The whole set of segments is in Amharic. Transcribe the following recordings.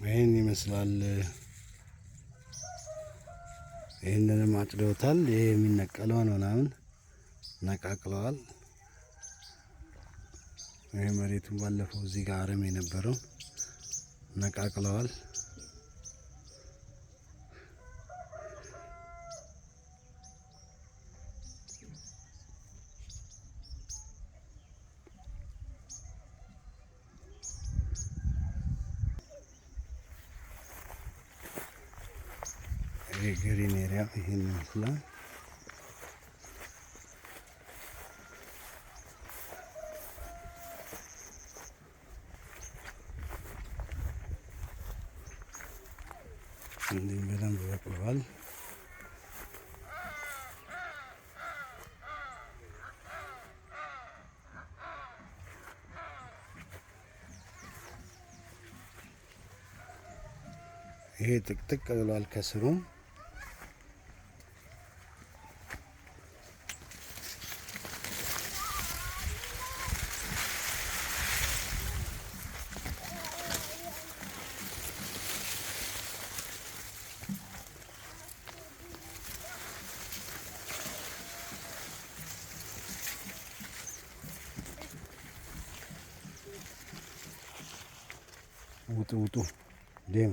ይሄን ይመስላል። ይሄንንም አጭደውታል። ይሄ የሚነቀለውን ምናምን ነቃቅለዋል። ይሄ መሬቱን ባለፈው እዚህ ጋር አረም የነበረው ነቃቅለዋል። ይሄ ግሪን ኤሪያ ይሄን ይመስላል። እንዲህ በደንብ በቅለዋል። ይሄ ጥቅጥቅ ብሏል ከስሩ። ውጡ ደም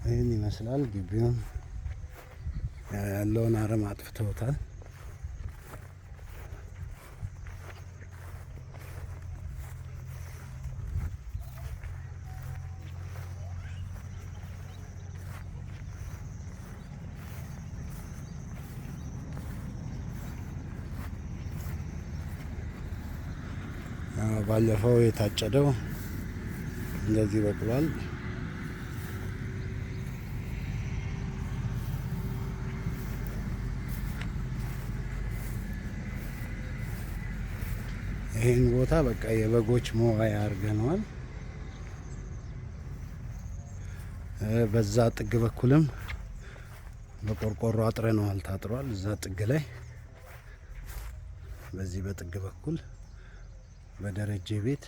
ይህን ይመስላል። ግቢውን ያለውን አረም አጥፍተውታል። ባለፈው የታጨደው እንደዚህ በቅሏል። ይሄን ቦታ በቃ የበጎች መዋያ አድርገነዋል። በዛ ጥግ በኩልም በቆርቆሮ አጥረነዋል። ታጥሯል። እዛ ጥግ ላይ በዚህ በጥግ በኩል በደረጀ ቤት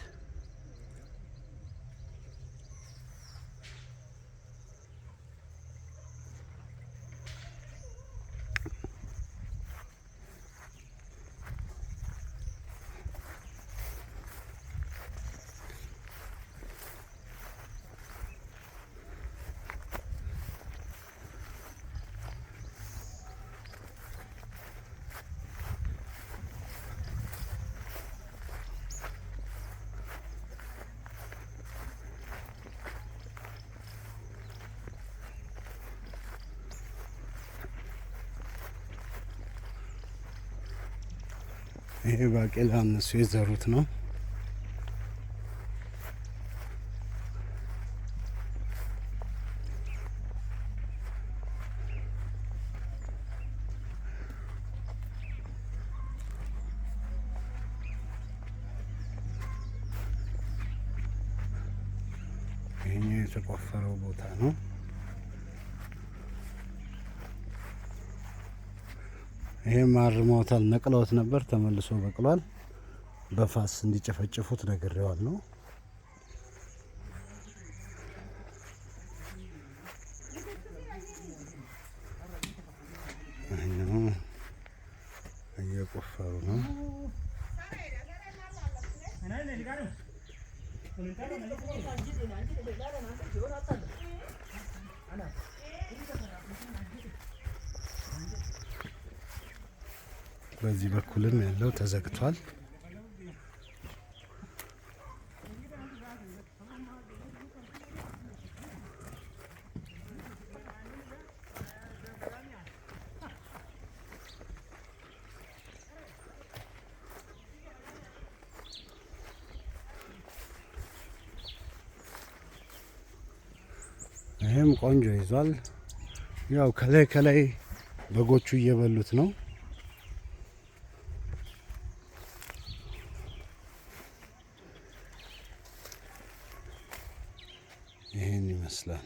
ይሄ ባቄላ እነሱ የዘሩት ነው። ይሄኛው የተቆፈረው ቦታ ነው። ይሄም አርመውታል። ነቅለውት ነበር፣ ተመልሶ በቅሏል። በፋስ እንዲጨፈጭፉት ነግሬዋለሁ። እየቆፈሩ ነው። በዚህ በኩልም ያለው ተዘግቷል። ይህም ቆንጆ ይዟል። ያው ከላይ በጎቹ እየበሉት ነው። ይሄን ይመስላል።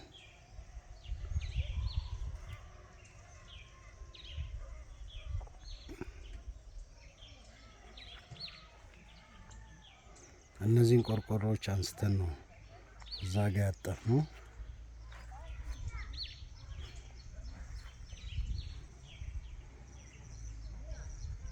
እነዚህን ቆርቆሮዎች አንስተን ነው እዛ ጋር ያጠርነው።